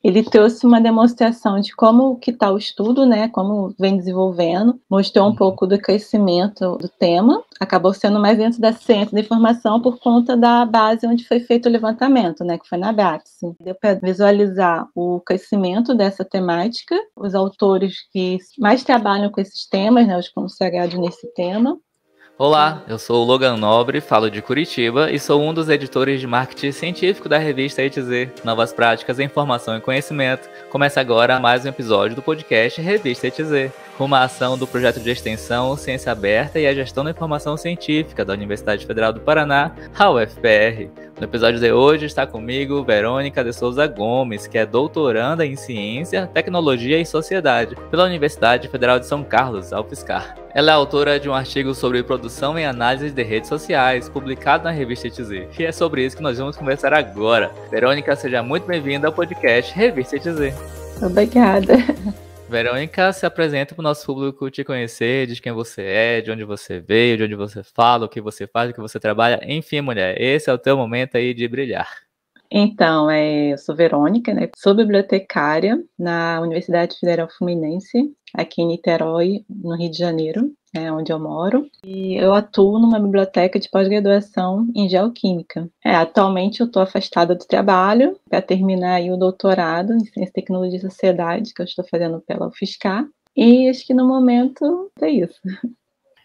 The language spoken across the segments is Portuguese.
Ele trouxe uma demonstração de como que está o estudo, né, como vem desenvolvendo, mostrou um pouco do crescimento do tema, acabou sendo mais dentro da ciência da informação por conta da base onde foi feito o levantamento, né, que foi na Braxe. Deu para visualizar o crescimento dessa temática, os autores que mais trabalham com esses temas, né, os consagrados nesse tema. Olá, eu sou o Logan Nobre, falo de Curitiba e sou um dos editores de marketing científico da revista ETZ, Novas Práticas em Informação e Conhecimento. Começa agora mais um episódio do podcast Revista ETZ, uma ação do projeto de extensão Ciência Aberta e a Gestão da Informação Científica da Universidade Federal do Paraná, a UFPR. No episódio de hoje está comigo Verônica de Souza Gomes, que é doutoranda em Ciência, Tecnologia e Sociedade pela Universidade Federal de São Carlos, a UFSCar. Ela é autora de um artigo sobre produção e análise de redes sociais, publicado na revista ETZ. E é sobre isso que nós vamos conversar agora. Verônica, seja muito bem-vinda ao podcast Revista ETZ. Obrigada. Verônica, se apresenta para o nosso público te conhecer, diz quem você é, de onde você veio, de onde você fala, o que você faz, o que você trabalha. Enfim, mulher, esse é o teu momento aí de brilhar. Então, eu sou Verônica, né? Sou bibliotecária na Universidade Federal Fluminense, aqui em Niterói, no Rio de Janeiro, onde eu moro. E eu atuo numa biblioteca de pós-graduação em Geoquímica. Atualmente eu estou afastada do trabalho para terminar aí o doutorado em Ciência, Tecnologia e Sociedade, que eu estou fazendo pela UFSCar. E acho que no momento é isso.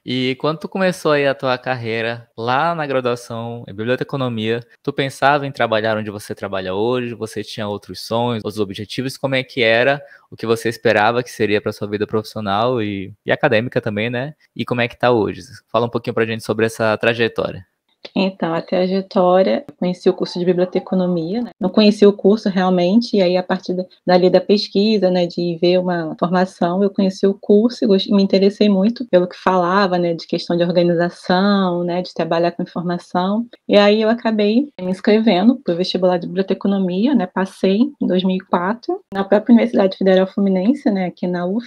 E quando tu começou aí a tua carreira lá na graduação em biblioteconomia, tu pensava em trabalhar onde você trabalha hoje? Você tinha outros sonhos, outros objetivos? Como é que era o que você esperava que seria para sua vida profissional e acadêmica também, né? E como é que tá hoje? Fala um pouquinho pra gente sobre essa trajetória. Então, a trajetória, eu conheci o curso de biblioteconomia, né? Não conheci o curso realmente, e aí a partir dali da pesquisa, né, de ver uma formação, eu conheci o curso e me interessei muito pelo que falava, né, de questão de organização, né, de trabalhar com informação, e aí eu acabei me inscrevendo para o vestibular de biblioteconomia, né, passei em 2004, na própria Universidade Federal Fluminense, né, aqui na UF.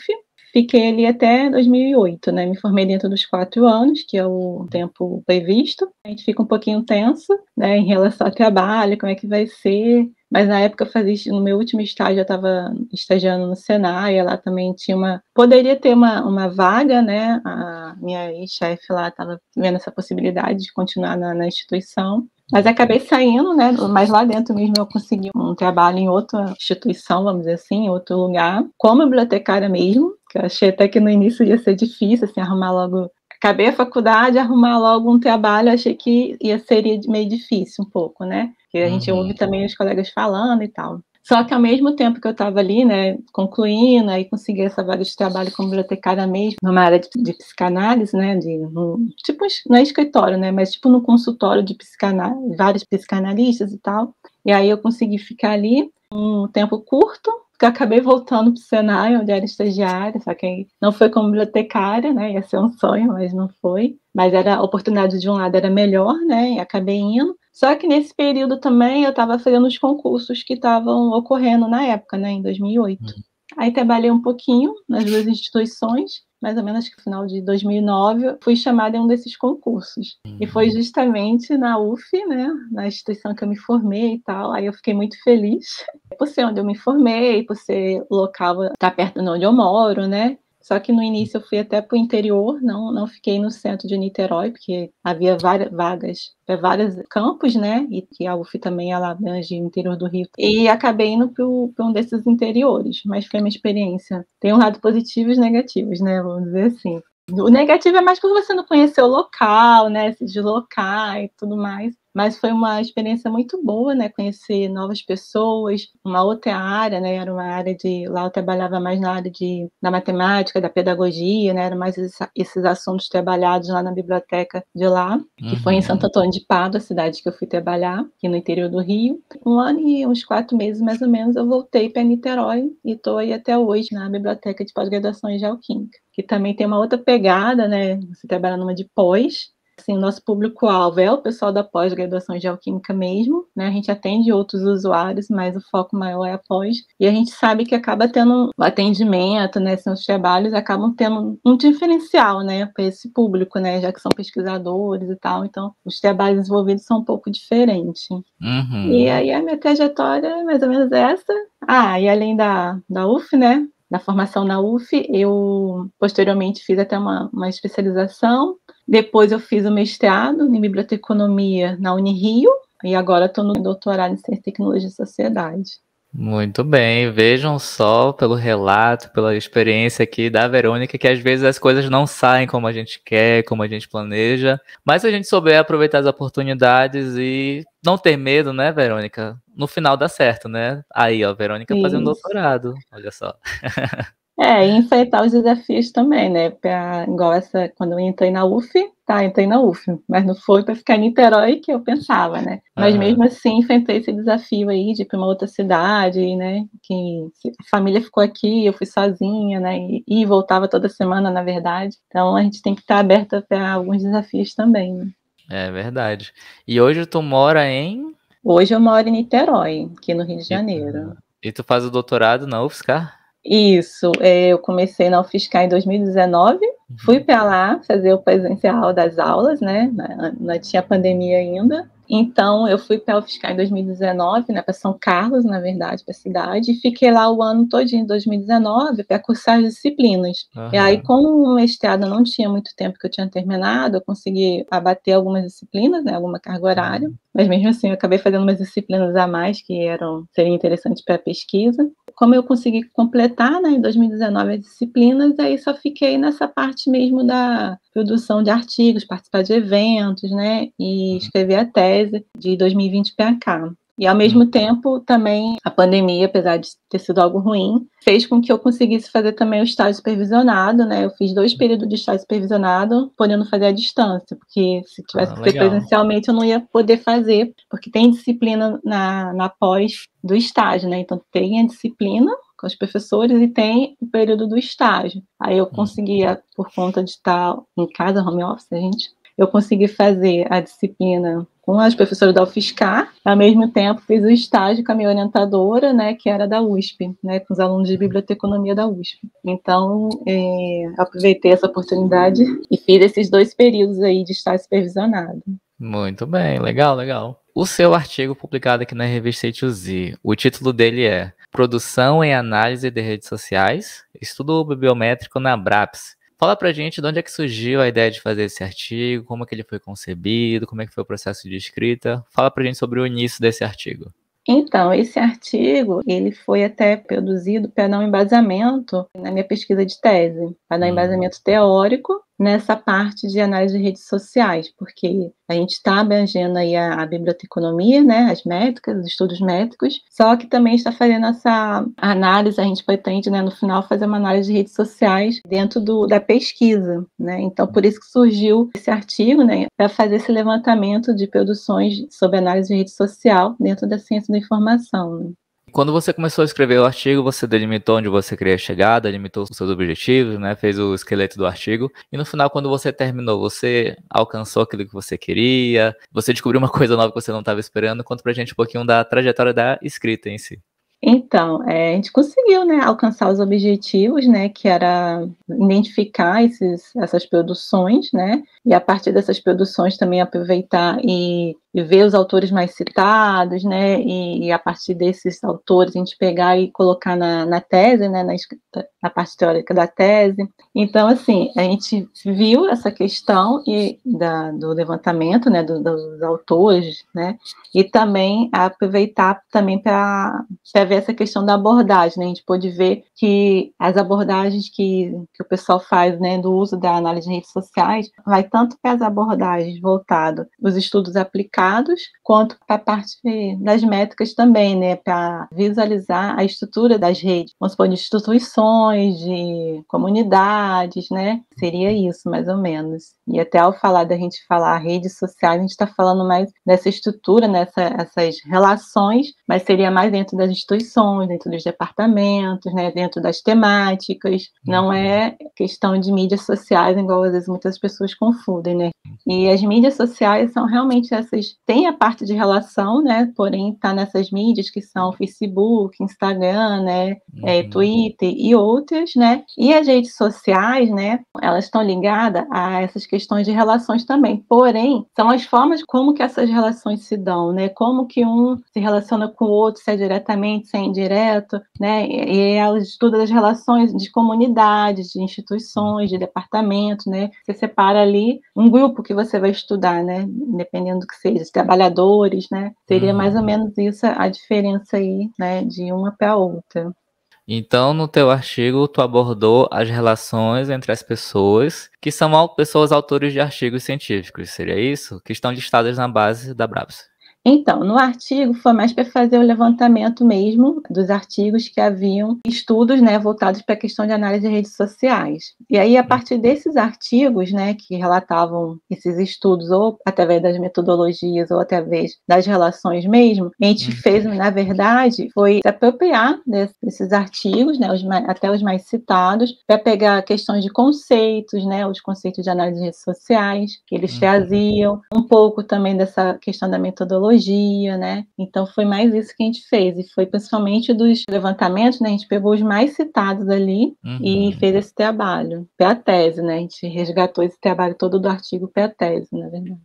Fiquei ali até 2008, né? Me formei dentro dos 4 anos, que é o tempo previsto. A gente fica um pouquinho tenso, né, em relação ao trabalho, como é que vai ser. Mas na época eu fazia, no meu último estágio, eu estava estagiando no Senai, lá também tinha poderia ter uma vaga, né? A minha ex-chefe lá estava vendo essa possibilidade de continuar na instituição. Mas acabei saindo, né? Mas lá dentro mesmo eu consegui um trabalho em outra instituição, vamos dizer assim, em outro lugar, como bibliotecária mesmo, que eu achei até que no início ia ser difícil, assim, arrumar logo. Acabei a faculdade, arrumar logo um trabalho, achei que seria meio difícil um pouco, né? Porque a gente ouve também os colegas falando e tal. Só que ao mesmo tempo que eu estava ali, né, concluindo, aí consegui essa vaga de trabalho como bibliotecária mesmo, numa área de psicanálise, né, tipo, não é escritório, né, mas tipo no consultório de psicanálise, vários psicanalistas e tal. E aí eu consegui ficar ali um tempo curto, que eu acabei voltando para o Senai, onde era estagiária, só que não foi como bibliotecária, né, ia ser um sonho, mas não foi. Mas a oportunidade de um lado era melhor, né, e acabei indo. Só que nesse período também eu estava fazendo os concursos que estavam ocorrendo na época, né, em 2008. Aí trabalhei um pouquinho nas duas instituições, mais ou menos que no final de 2009, fui chamada em um desses concursos. E foi justamente na UF, né, na instituição que eu me formei e tal. Aí eu fiquei muito feliz por ser onde eu me formei, por ser local, estar perto de onde eu moro, né? Só que no início eu fui até para o interior, não fiquei no centro de Niterói, porque havia várias vagas para vários campos, né? E que a UF também ela abrange o interior do Rio. E acabei indo para um desses interiores, mas foi uma experiência. Tem um lado positivo e os negativos, né? Vamos dizer assim. O negativo é mais por você não conhecer o local, né? Se deslocar e tudo mais. Mas foi uma experiência muito boa, né? Conhecer novas pessoas, uma outra área, né? Era uma área lá eu trabalhava mais na área da matemática, da pedagogia, né? Eram mais esses assuntos trabalhados lá na biblioteca de lá, que foi em Santo Antônio de Pádua, a cidade que eu fui trabalhar, aqui no interior do Rio. 1 ano e uns 4 meses, mais ou menos, eu voltei para Niterói e estou aí até hoje na biblioteca de pós-graduação em Geoquímica, que também tem uma outra pegada, né? Você trabalha numa de pós, assim, o nosso público-alvo é o pessoal da pós-graduação em geoquímica mesmo, né? A gente atende outros usuários, mas o foco maior é a pós. E a gente sabe que acaba tendo o atendimento, né? Assim, os trabalhos acabam tendo um diferencial, né? Para esse público, né? Já que são pesquisadores e tal. Então, os trabalhos envolvidos são um pouco diferentes. E aí a minha trajetória é mais ou menos essa. E além da UF, né? Da formação na UF, eu posteriormente fiz até uma especialização. Depois eu fiz o mestrado em biblioteconomia na Unirio. E agora estou no doutorado em Ciência, Tecnologia e Sociedade. Muito bem, vejam só pelo relato, pela experiência aqui da Verônica, que às vezes as coisas não saem como a gente quer, como a gente planeja, mas se a gente souber aproveitar as oportunidades e não ter medo, né, Verônica? No final dá certo, né? Aí, ó, Verônica fazendo doutorado, olha só. E enfrentar os desafios também, né? Igual quando eu entrei na UF, entrei na UF, mas não foi para ficar em Niterói que eu pensava, né? Mas mesmo assim, enfrentei esse desafio aí de ir para uma outra cidade, né? Que a família ficou aqui, eu fui sozinha, né? E voltava toda semana, na verdade. Então a gente tem que estar aberta para alguns desafios também, né? É verdade. E hoje tu mora em? Hoje eu moro em Niterói, aqui no Rio de Janeiro. E tu faz o doutorado na UFSCar? Isso, eu comecei na UFSCar em 2019, fui para lá fazer o presencial das aulas, né? Não tinha pandemia ainda. Então, eu fui para a UFSCar em 2019, né, para São Carlos, na verdade, para a cidade, e fiquei lá o ano todinho, em 2019, para cursar as disciplinas. E aí, como o mestrado não tinha muito tempo que eu tinha terminado, eu consegui abater algumas disciplinas, né, alguma carga horária, mas mesmo assim eu acabei fazendo umas disciplinas a mais que seriam interessantes para a pesquisa. Como eu consegui completar, né, em 2019 as disciplinas, aí só fiquei nessa parte mesmo da produção de artigos, participar de eventos, né, e escrever a tese de 2020 para cá. E, ao mesmo tempo, também a pandemia, apesar de ter sido algo ruim, fez com que eu conseguisse fazer também o estágio supervisionado, né? Eu fiz 2 períodos de estágio supervisionado, podendo fazer à distância, porque se tivesse que ser presencialmente, eu não ia poder fazer, porque tem disciplina na pós do estágio, né? Então, tem a disciplina com os professores e tem o período do estágio. Aí eu conseguia, por conta de estar em casa, home office, eu consegui fazer a disciplina com as professoras da UFSCar, ao mesmo tempo fiz o estágio com a minha orientadora, né, que era da USP, né, com os alunos de biblioteconomia da USP. Então, aproveitei essa oportunidade e fiz esses 2 períodos aí de estágio supervisionado. Muito bem, legal, legal. O seu artigo publicado aqui na revista A2Z, o título dele é Produção em Análise de Redes Sociais, Estudo Bibliométrico na BRAPS. Fala pra gente de onde é que surgiu a ideia de fazer esse artigo, como é que ele foi concebido, como é que foi o processo de escrita. Fala pra gente sobre o início desse artigo. Então, esse artigo, ele foi até produzido para dar um embasamento na minha pesquisa de tese, para dar um embasamento teórico nessa parte de análise de redes sociais, porque a gente está abrangendo aí a biblioteconomia, né, as métricas, os estudos métricos, só que também está fazendo essa análise, a gente pretende, né, no final, fazer uma análise de redes sociais dentro da pesquisa, né, então por isso que surgiu esse artigo, né, para fazer esse levantamento de produções sobre análise de rede social dentro da ciência da informação, né. Quando você começou a escrever o artigo, você delimitou onde você queria chegar, delimitou os seus objetivos, né? Fez o esqueleto do artigo. E no final, quando você terminou, você alcançou aquilo que você queria? Você descobriu uma coisa nova que você não estava esperando? Conta pra gente um pouquinho da trajetória da escrita em si. Então, a gente conseguiu, né, alcançar os objetivos, né, que era identificar essas produções, né, e a partir dessas produções também aproveitar e ver os autores mais citados, né, e a partir desses autores a gente pegar e colocar na tese, né, na parte teórica da tese. Então, assim, a gente viu essa questão do levantamento, né, dos autores, né, e também aproveitar também para ver essa questão da abordagem, né? A gente pôde ver que as abordagens que o pessoal faz, né, do uso da análise de redes sociais, vai tanto para as abordagens voltadas os estudos aplicados, quanto para a parte das métricas também, né, para visualizar a estrutura das redes, vamos supor, de instituições, de comunidades, né, seria isso, mais ou menos. E até ao falar da gente falar redes sociais, a gente está falando mais dessa estrutura, essas relações, mas seria mais dentro das instituições, dentro dos departamentos, né, dentro das temáticas. Não é questão de mídias sociais, igual às vezes muitas pessoas confundem, né? E as mídias sociais são realmente essas, tem a parte de relação, né, porém está nessas mídias que são Facebook, Instagram, né, Twitter e outras, né, e as redes sociais, né, elas estão ligadas a essas questões de relações também, porém, são as formas como que essas relações se dão, né, como que um se relaciona com o outro, se é diretamente, se é indireto, né, e ela estuda as relações de comunidades, de instituições, de departamentos, né, você separa ali um grupo que você vai estudar, né, dependendo do que seja, os trabalhadores, né, seria mais ou menos isso a diferença aí, né, de uma para a outra. Então, no teu artigo, tu abordou as relações entre as pessoas que são pessoas autores de artigos científicos, seria isso? Que estão listadas na base da Brabus. Então, no artigo foi mais para fazer o levantamento mesmo dos artigos que haviam estudos, né, voltados para a questão de análise de redes sociais. E aí, a partir desses artigos, né, que relatavam esses estudos, ou através das metodologias, ou através das relações mesmo, a gente fez, na verdade, foi se apropriar desses artigos, né, até os mais citados, para pegar questões de conceitos, né, os conceitos de análise de redes sociais, que eles traziam, um pouco também dessa questão da metodologia, né? Então foi mais isso que a gente fez, e foi principalmente dos levantamentos, né? A gente pegou os mais citados ali e fez esse trabalho, para a tese, né? A gente resgatou esse trabalho todo do artigo para a tese, na verdade.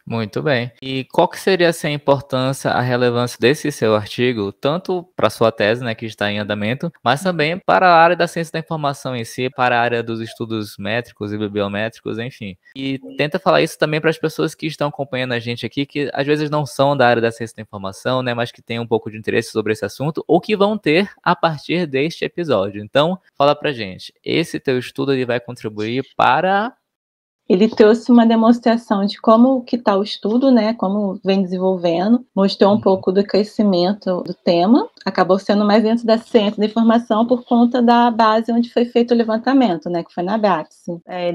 Muito bem. E qual que seria assim, a importância, a relevância desse seu artigo, tanto para a sua tese, né, que está em andamento, mas também para a área da ciência da informação em si, para a área dos estudos métricos e bibliométricos, enfim. E tenta falar isso também para as pessoas que estão acompanhando a gente aqui, que às vezes não são da área da ciência da informação, né, mas que têm um pouco de interesse sobre esse assunto, ou que vão ter a partir deste episódio. Então, fala pra gente, esse teu estudo ele vai contribuir para... Ele trouxe uma demonstração de como que está o estudo, né, como vem desenvolvendo, mostrou um pouco do crescimento do tema, acabou sendo mais dentro da ciência da informação por conta da base onde foi feito o levantamento, né, que foi na BAPS.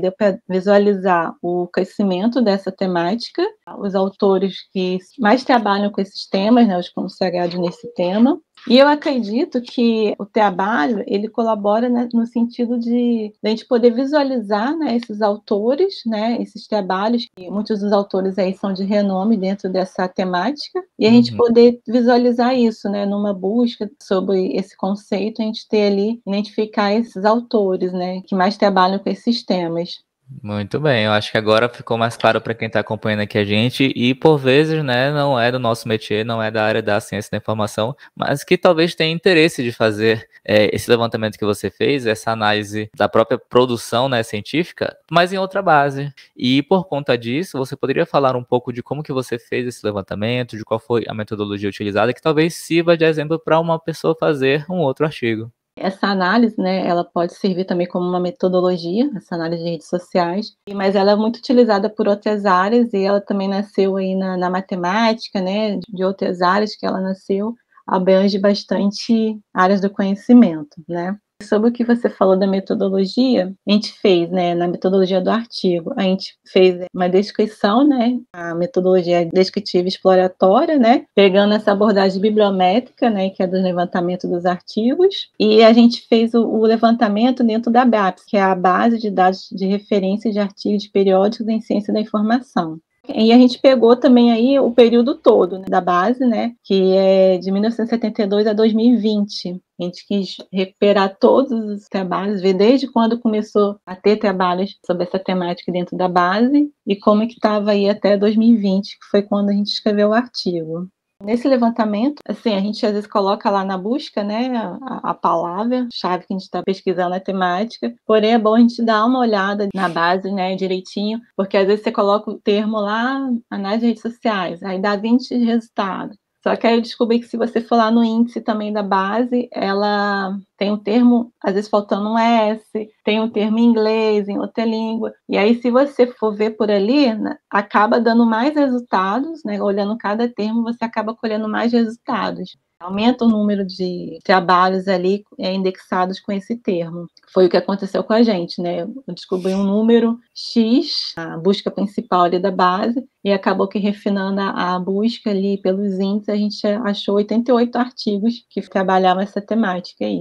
Deu para visualizar o crescimento dessa temática, os autores que mais trabalham com esses temas, né, os consagrados nesse tema. E eu acredito que o trabalho, ele colabora, né, no sentido de a gente poder visualizar, né, esses autores, né, esses trabalhos, que muitos dos autores aí são de renome dentro dessa temática, e a gente poder visualizar isso, né, numa busca sobre esse conceito, a gente ter ali, identificar esses autores, né, que mais trabalham com esses temas. Muito bem, eu acho que agora ficou mais claro para quem está acompanhando aqui a gente e por vezes, né, não é do nosso métier, não é da área da ciência da informação, mas que talvez tenha interesse de fazer esse levantamento que você fez, essa análise da própria produção, né, científica, mas em outra base. E por conta disso, você poderia falar um pouco de como que você fez esse levantamento, de qual foi a metodologia utilizada, que talvez sirva de exemplo para uma pessoa fazer um outro artigo. Essa análise, né, ela pode servir também como uma metodologia, essa análise de redes sociais, mas ela é muito utilizada por outras áreas e ela também nasceu aí na matemática, né, de outras áreas que ela nasceu, abrange bastante áreas do conhecimento, né. Sobre o que você falou da metodologia, a gente fez, né, na metodologia do artigo, a gente fez uma descrição, né, a metodologia descritiva exploratória, né, pegando essa abordagem bibliométrica, né, que é do levantamento dos artigos, e a gente fez o levantamento dentro da BAPS, que é a base de dados de referência de artigos periódicos em ciência da informação. E a gente pegou também aí o período todo, né, da base, né, que é de 1972 a 2020. A gente quis recuperar todos os trabalhos, ver desde quando começou a ter trabalhos sobre essa temática dentro da base e como é que estava aí até 2020, que foi quando a gente escreveu o artigo. Nesse levantamento, assim, a gente às vezes coloca lá na busca, né, a palavra-chave que a gente está pesquisando a temática, porém é bom a gente dar uma olhada na base, né, direitinho, porque às vezes você coloca o termo lá, análise de redes sociais, aí dá 20 resultados. Só que aí eu descobri que se você for lá no índice também da base, ela tem um termo, às vezes faltando um S, tem um termo em inglês, em outra língua. E aí, se você for ver por ali, né, acaba dando mais resultados, né? Olhando cada termo, você acaba colhendo mais resultados. Aumenta o número de trabalhos ali indexados com esse termo. Foi o que aconteceu com a gente, né? Eu descobri um número X, a busca principal ali da base, e acabou que refinando a busca ali pelos índices, a gente achou 88 artigos que trabalhavam essa temática aí.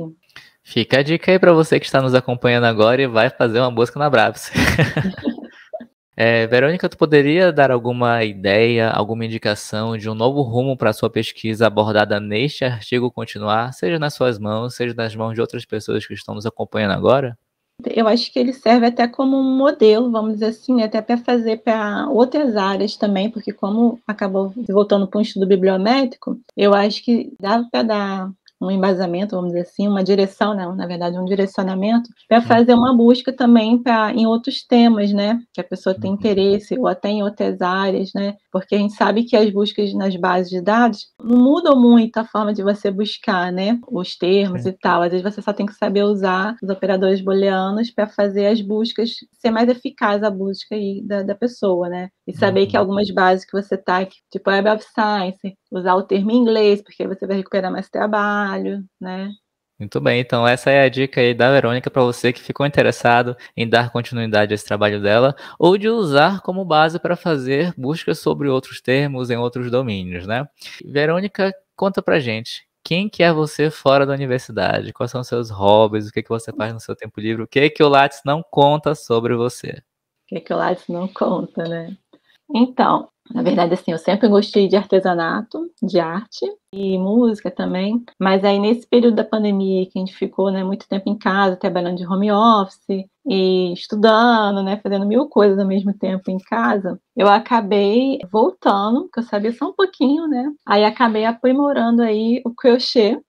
Fica a dica aí para você que está nos acompanhando agora e vai fazer uma busca na Brabus. Verônica, tu poderia dar alguma ideia, alguma indicação de um novo rumo para a sua pesquisa abordada neste artigo continuar, seja nas suas mãos, seja nas mãos de outras pessoas que estão nos acompanhando agora? Eu acho que ele serve até como um modelo, vamos dizer assim, até para fazer para outras áreas também, porque como acabou voltando para um estudo bibliométrico, eu acho que dá para dar um embasamento, vamos dizer assim, uma direção, não, na verdade, um direcionamento, para fazer uma busca também em outros temas, né, que a pessoa tem Uhum. interesse, ou até em outras áreas, né, porque a gente sabe que as buscas nas bases de dados não mudam muito a forma de você buscar, né, os termos Sim. e tal, às vezes você só tem que saber usar os operadores booleanos para fazer as buscas, ser mais eficaz a busca aí da pessoa, né, e saber que Uhum. algumas bases que você tá, tipo Web of Science, usar o termo em inglês, porque aí você vai recuperar mais trabalho, né. Muito bem, então essa é a dica aí da Verônica para você que ficou interessado em dar continuidade a esse trabalho dela ou de usar como base para fazer buscas sobre outros termos em outros domínios, né? Verônica, conta pra gente, quem que é você fora da universidade? Quais são os seus hobbies? O que que você faz no seu tempo livre? O que que o Lattes não conta sobre você? Que o Lattes não conta, né. Então, na verdade, assim, eu sempre gostei de artesanato, de arte e música também, mas aí nesse período da pandemia que a gente ficou, né, muito tempo em casa, trabalhando de home office e estudando, né, fazendo mil coisas ao mesmo tempo em casa, eu acabei voltando, porque eu sabia só um pouquinho, né, aí acabei aprimorando aí o crochê,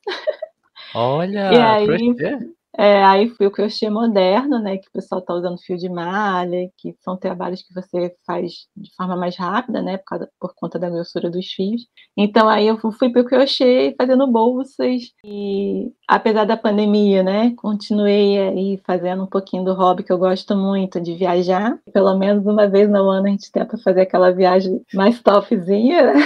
e Olha, aí crochê? aí foi o crochê moderno, né, que o pessoal está usando fio de malha, que são trabalhos que você faz de forma mais rápida, né, por conta da grossura dos fios. Então aí eu fui para o crochê fazendo bolsas e apesar da pandemia, né, continuei aí fazendo um pouquinho do hobby que eu gosto muito de viajar. Pelo menos uma vez no ano a gente tenta fazer aquela viagem mais topzinha, né,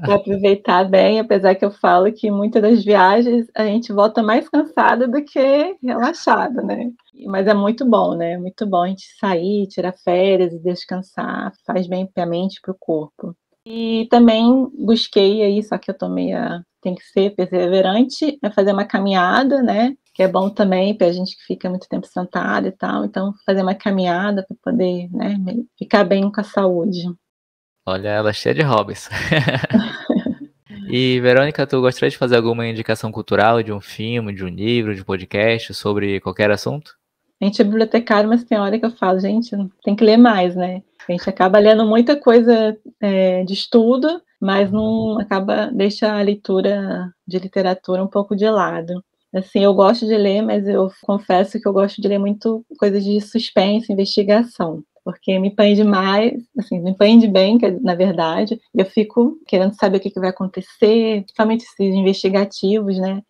para aproveitar bem, apesar que eu falo que muitas das viagens a gente volta mais cansada do que relaxada, né. Mas é muito bom, né, é muito bom a gente sair, tirar férias e descansar, faz bem para a mente e para o corpo. E também busquei aí, só que eu tô meia tem que ser perseverante, é fazer uma caminhada, né, que é bom também pra gente que fica muito tempo sentado e tal, então fazer uma caminhada para poder, né, ficar bem com a saúde. Olha, ela é cheia de hobbies. E, Verônica, tu gostaria de fazer alguma indicação cultural de um filme, de um livro, de podcast sobre qualquer assunto? A gente é bibliotecário, mas tem hora que eu falo: "Gente, tem que ler mais", né. A gente acaba lendo muita coisa, de estudo, mas não acaba deixa a leitura de literatura um pouco de lado. Assim, eu gosto de ler, mas eu confesso que eu gosto de ler muito coisas de suspense, investigação, porque me prende mais, assim, me prende bem, na verdade, eu fico querendo saber o que vai acontecer, principalmente esses investigativos, né.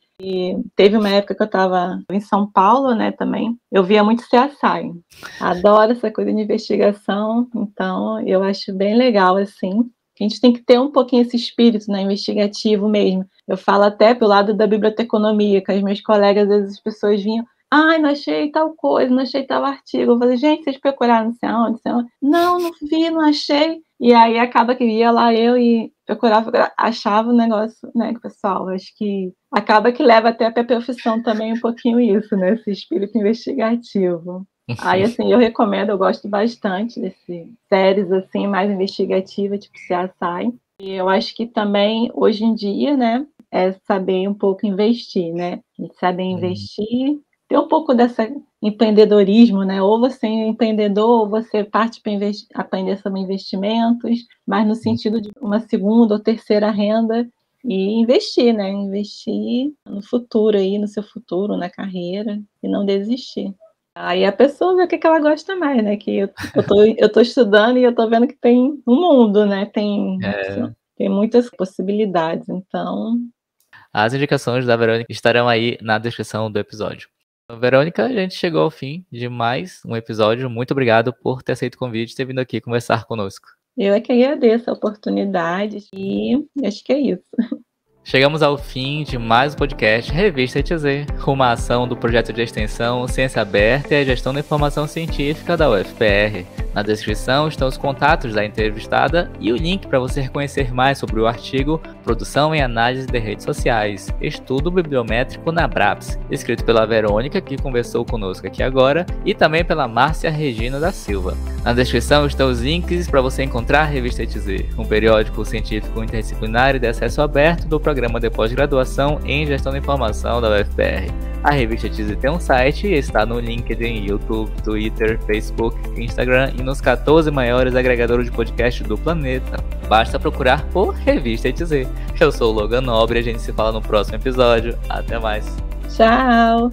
Teve uma época que eu estava em São Paulo, né, também, eu via muito CSI. Adoro essa coisa de investigação, então eu acho bem legal, assim. A gente tem que ter um pouquinho esse espírito, né, investigativo mesmo. Eu falo até pelo lado da biblioteconomia, que as minhas colegas, às vezes as pessoas vinham: "Ai, não achei tal coisa, não achei tal artigo". Eu falei: "Gente, vocês procuraram não sei aonde, não sei aonde?". "Não, não vi, não achei". E aí acaba que ia lá eu e procurava, achava o negócio, né, que o pessoal acho que acaba que leva até para a profissão também um pouquinho isso, né, esse espírito investigativo. Aí, assim, eu recomendo, eu gosto bastante desse séries, assim, mais investigativa, tipo CSI. E eu acho que também, hoje em dia, né, é saber um pouco investir, né, saber Hum, investir, ter um pouco dessa empreendedorismo, né, ou você é empreendedor ou você parte para aprender sobre investimentos, mas no hum. sentido de uma segunda ou terceira renda e investir, né, investir no futuro aí, no seu futuro, na carreira e não desistir. Aí a pessoa vê o que que ela gosta mais, né, que eu tô estudando e eu tô vendo que tem um mundo, né, É, tem muitas possibilidades, então as indicações da Verônica estarão aí na descrição do episódio. Então, Verônica, a gente chegou ao fim de mais um episódio. Muito obrigado por ter aceito o convite e ter vindo aqui conversar conosco. eu é que agradeço a oportunidade e acho que é isso. Chegamos ao fim de mais um podcast Revista ETZ, uma ação do projeto de extensão Ciência Aberta e a Gestão da Informação Científica da UFPR. Na descrição estão os contatos da entrevistada e o link para você conhecer mais sobre o artigo Produção e Análise de Redes Sociais, Estudo Bibliométrico na BRAPS, escrito pela Verônica, que conversou conosco aqui agora, e também pela Márcia Regina da Silva. Na descrição estão os links para você encontrar a Revista ETZ, um periódico científico interdisciplinar e de acesso aberto do Programa de Pós-Graduação em Gestão da Informação da UFPR. A Revista ETZ tem um site e está no LinkedIn, YouTube, Twitter, Facebook, Instagram e nos 14 maiores agregadores de podcast do planeta. Basta procurar por Revista ETZ. Eu sou o Logan Nobre e a gente se fala no próximo episódio. Até mais. Tchau!